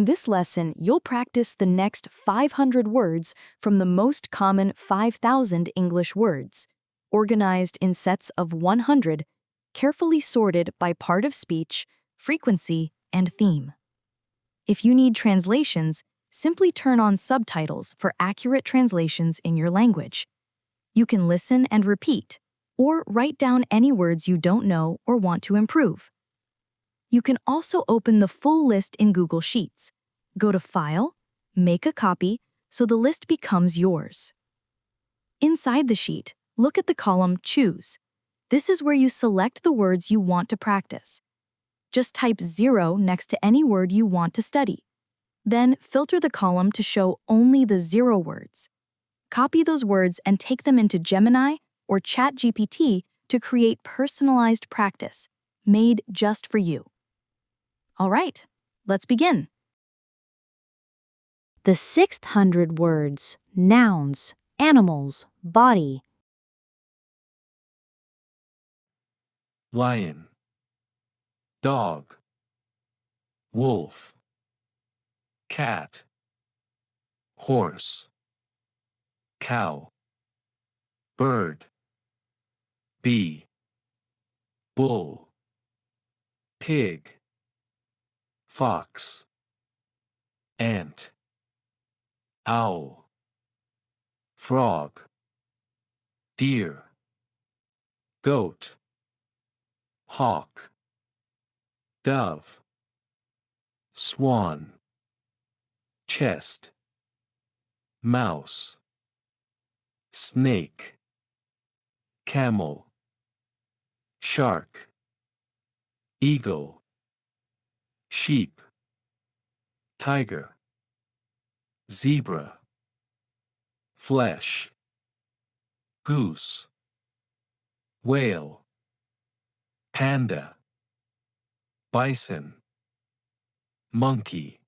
In this lesson, you'll practice the next 500 words from the most common 5,000 English words, organized in sets of 100, carefully sorted by part of speech, frequency, and theme. If you need translations, simply turn on subtitles for accurate translations in your language. You can listen and repeat, or write down any words you don't know or want to improve. You can also open the full list in Google Sheets. Go to File, make a copy, so the list becomes yours. Inside the sheet, look at the column Choose. This is where you select the words you want to practice. Just type 0 next to any word you want to study. Then filter the column to show only the 0 words. Copy those words and take them into Gemini or ChatGPT to create personalized practice, made just for you. All right, let's begin. The 600 words, nouns, animals, body. Lion, dog, wolf, cat, horse, cow, bird, bee, bull, pig, fox, ant, owl, frog, deer, goat, hawk, dove, swan, chest, mouse, snake, camel, shark, eagle, sheep, tiger, zebra, flesh, goose, whale, panda, bison, monkey,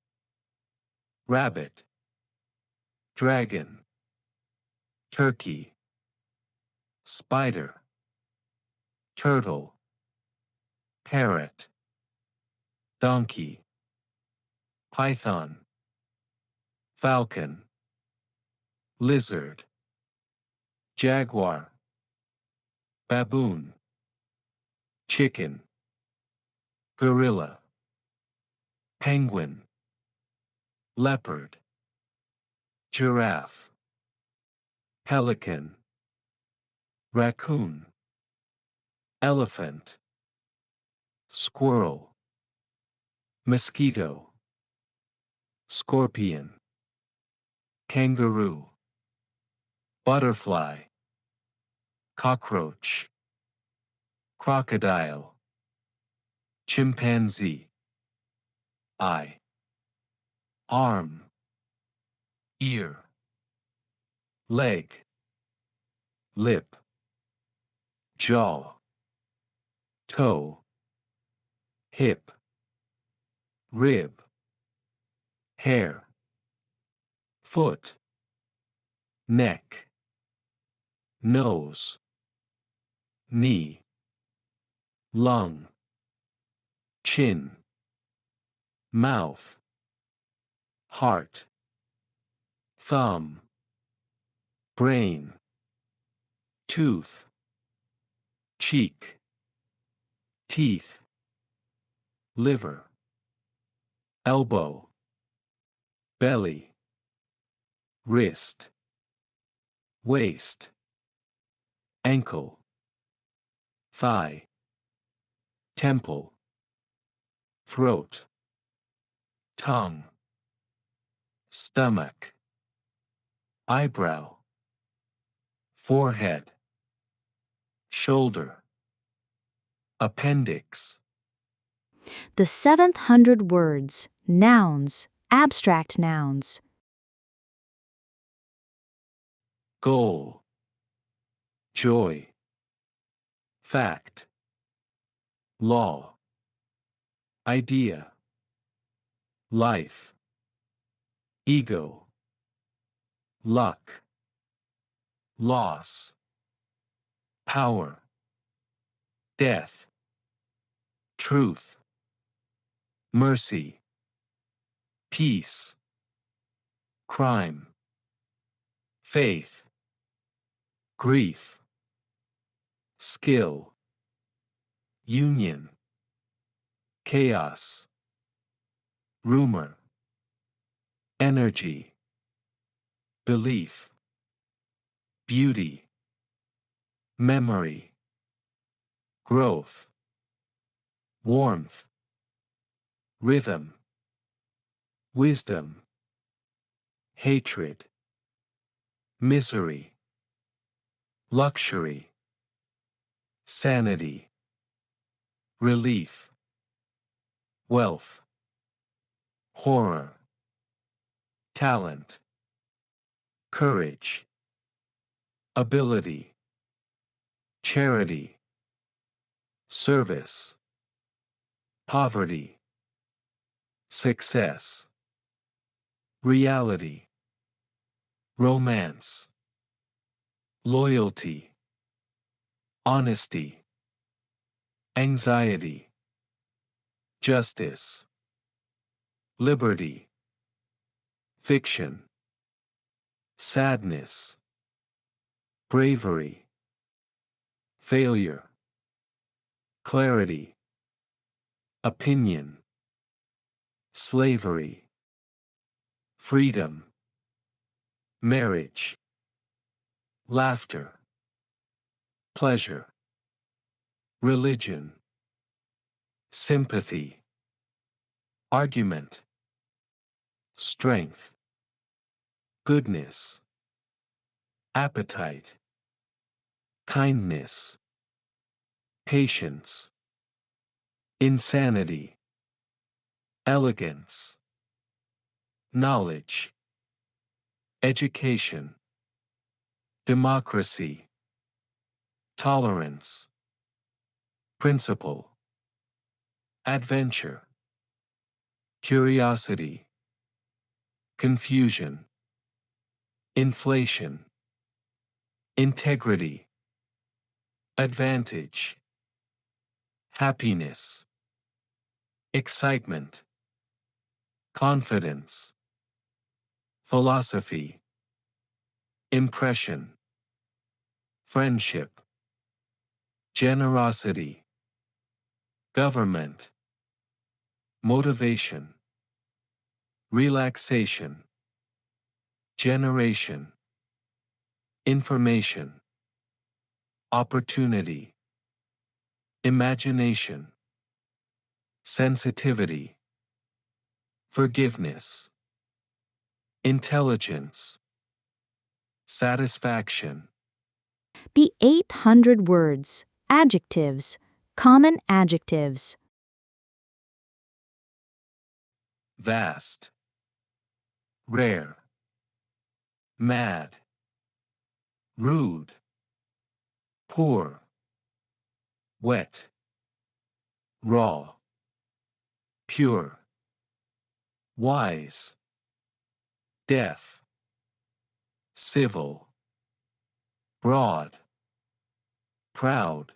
rabbit, dragon, turkey, spider, turtle, parrot, donkey, python, falcon, lizard, jaguar, baboon, chicken, gorilla, penguin, leopard, giraffe, pelican, raccoon, elephant, squirrel, mosquito, scorpion, kangaroo, butterfly, cockroach, crocodile, chimpanzee, eye, arm, ear, leg, lip, jaw, toe, hip, rib, hair, foot, neck, nose, knee, lung, chin, mouth, heart, thumb, brain, tooth, cheek, teeth, liver, elbow, belly, wrist, waist, ankle, thigh, temple, throat, tongue, stomach, eyebrow, forehead, shoulder, appendix. The 700 words, nouns, abstract nouns. Goal, joy, fact, law, idea, life, ego, luck, loss, power, death, truth, mercy, peace, crime, faith, grief, skill, union, chaos, rumor, energy, belief, beauty, memory, growth, warmth, rhythm, wisdom, hatred, misery, luxury, sanity, relief, wealth, horror, talent, courage, ability, charity, service, poverty, success, reality, romance, loyalty, honesty, anxiety, justice, liberty, fiction, sadness, bravery, failure, clarity, opinion, slavery, freedom, marriage, laughter, pleasure, religion, sympathy, argument, strength, goodness, appetite, kindness, patience, insanity, elegance, knowledge, education, democracy, tolerance, principle, adventure, curiosity, confusion, inflation, integrity, advantage, happiness, excitement, confidence, philosophy, impression, friendship, generosity, government, motivation, relaxation, generation, information, opportunity, imagination, sensitivity, forgiveness, intelligence, satisfaction. The 800 words. Adjectives. Common adjectives. Vast, rare, mad, rude, poor, wet, raw, pure, wise, deaf, civil, broad, proud,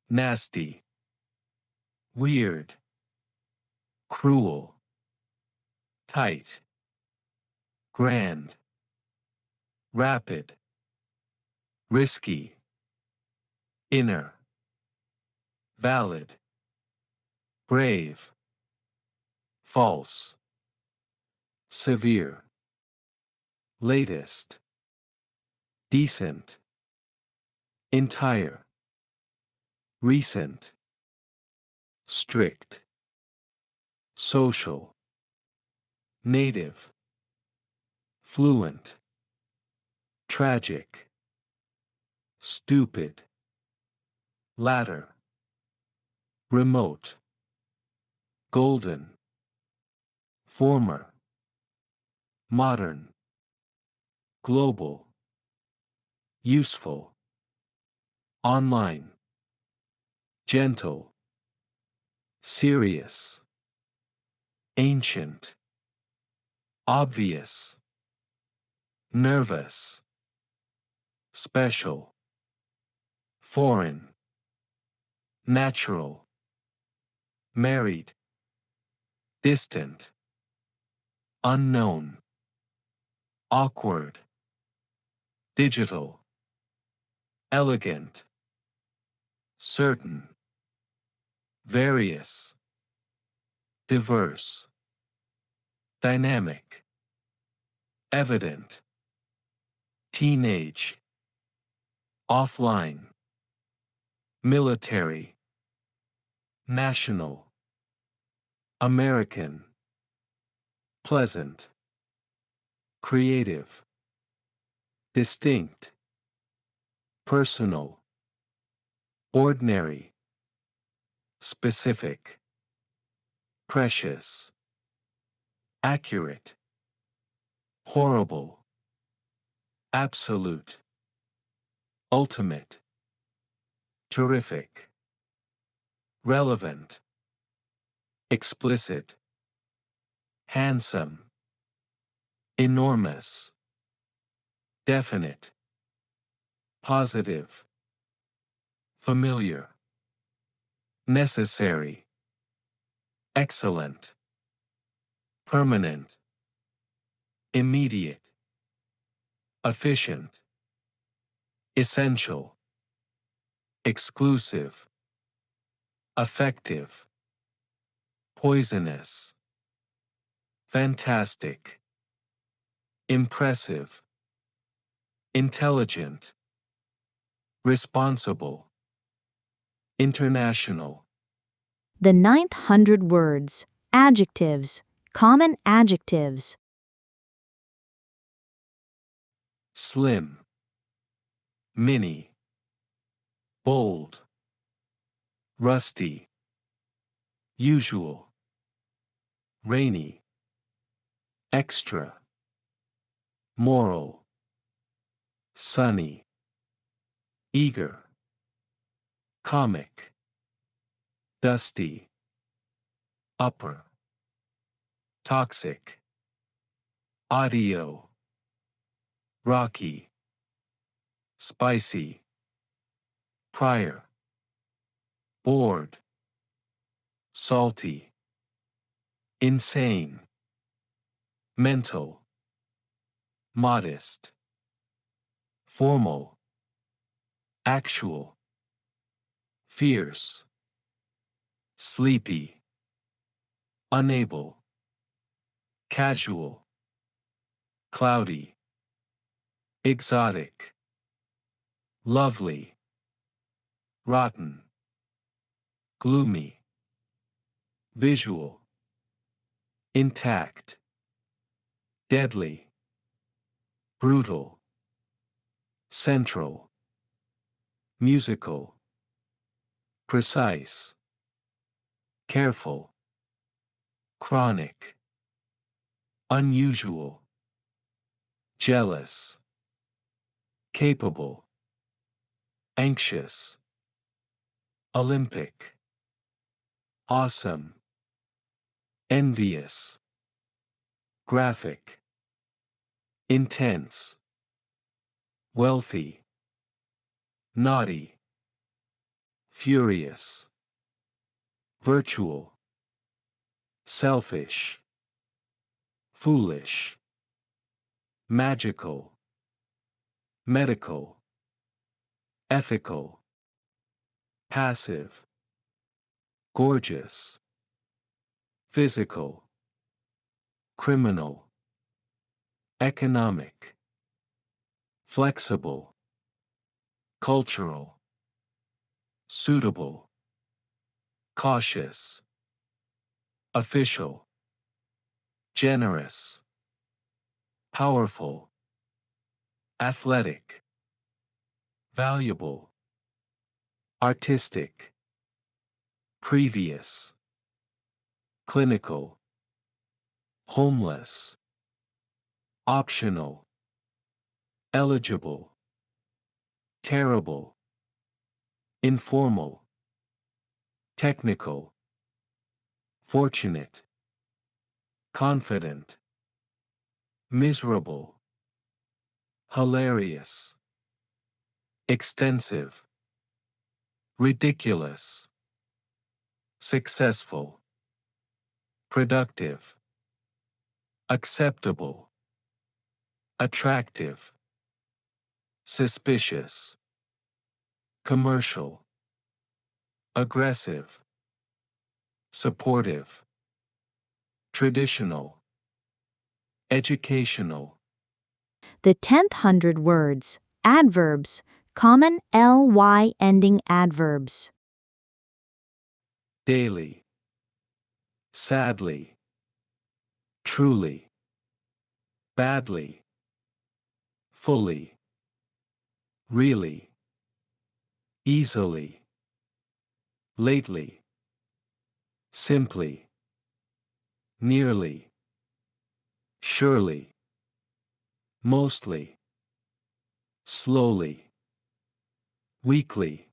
nasty, weird, cruel, tight, grand, rapid, risky, inner, valid, brave, false, severe, latest, decent, entire, recent, strict, social, native, fluent, tragic, stupid, ladder, remote, golden, former, modern, global, useful, online, gentle, serious, ancient, obvious, nervous, special, foreign, natural, married, distant, unknown, awkward, digital, elegant, certain, various, diverse, dynamic, evident, teenage, offline, military, national, American, pleasant, creative, distinct, personal, ordinary, specific, precious, accurate, horrible, absolute, ultimate, terrific, relevant, explicit, handsome, enormous, definite, positive, familiar, necessary, excellent, permanent, immediate, efficient, essential, exclusive, effective, poisonous, fantastic, impressive, intelligent, responsible, international, The 900 words. Adjectives. Common adjectives. slim, mini, bold, rusty, usual, rainy, extra, moral, sunny, eager, comic, dusty, upper, toxic, audio, rocky, spicy, prior, bored, salty, insane, mental, modest, formal, actual, fierce, sleepy, unable, casual, cloudy, exotic, lovely, rotten, gloomy, visual, intact, deadly, brutal, central, musical, precise, careful, chronic, unusual, jealous, capable, anxious, Olympic, awesome, envious, graphic, intense, wealthy, naughty, furious, virtual, selfish, foolish, magical, medical, ethical, passive, gorgeous, physical, criminal, economic, flexible, cultural, suitable, cautious, official, generous, powerful, athletic, valuable, artistic, previous, clinical, homeless, optional, eligible, terrible, informal, technical, fortunate, confident, miserable, hilarious, extensive, ridiculous, successful, productive, acceptable, attractive, suspicious, commercial, aggressive, supportive, traditional, educational. The 10th hundred words. Adverbs. Common ly ending adverbs. Daily, sadly, truly, badly, fully, really, easily, lately, simply, nearly, surely, mostly, slowly, weakly,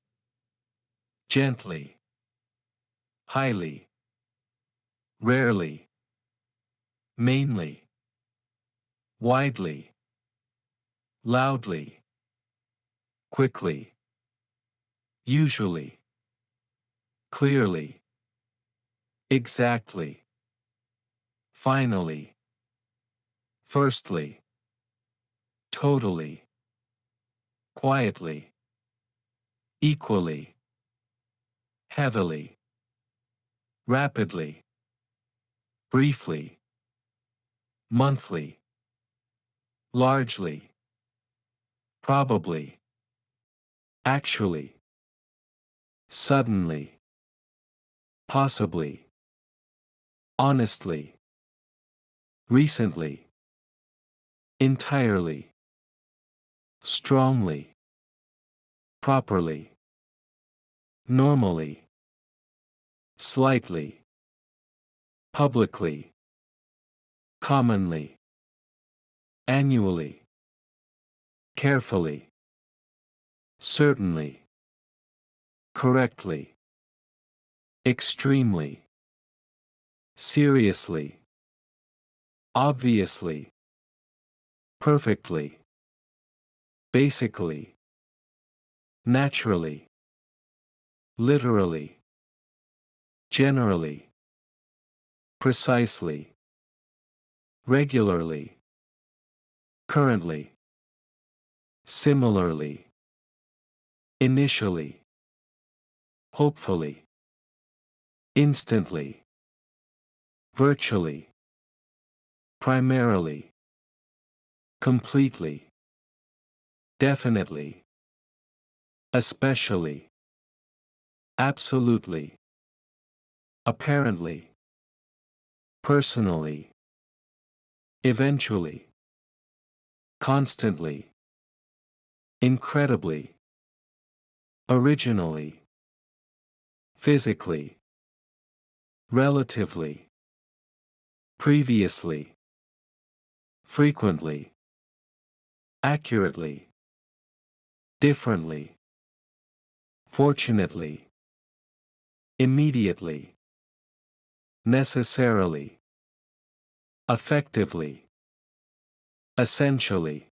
gently, highly, rarely, mainly, widely, loudly, quickly, usually, clearly, exactly, finally, firstly, totally, quietly, equally, heavily, rapidly, briefly, monthly, largely, probably, actually, suddenly, possibly, honestly, recently, entirely, strongly, properly, normally, slightly, publicly, commonly, annually, carefully, certainly, correctly, extremely, seriously, obviously, perfectly, basically, naturally, literally, generally, precisely, regularly, currently, similarly, initially, hopefully, instantly, virtually, primarily, completely, definitely, especially, absolutely, apparently, personally, eventually, constantly, incredibly, originally, physically, relatively, previously, frequently, accurately, differently, fortunately, immediately, necessarily, effectively, essentially,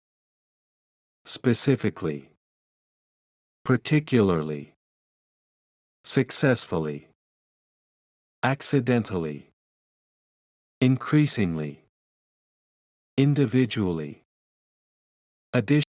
specifically, particularly, successfully, accidentally, increasingly, individually, additionally.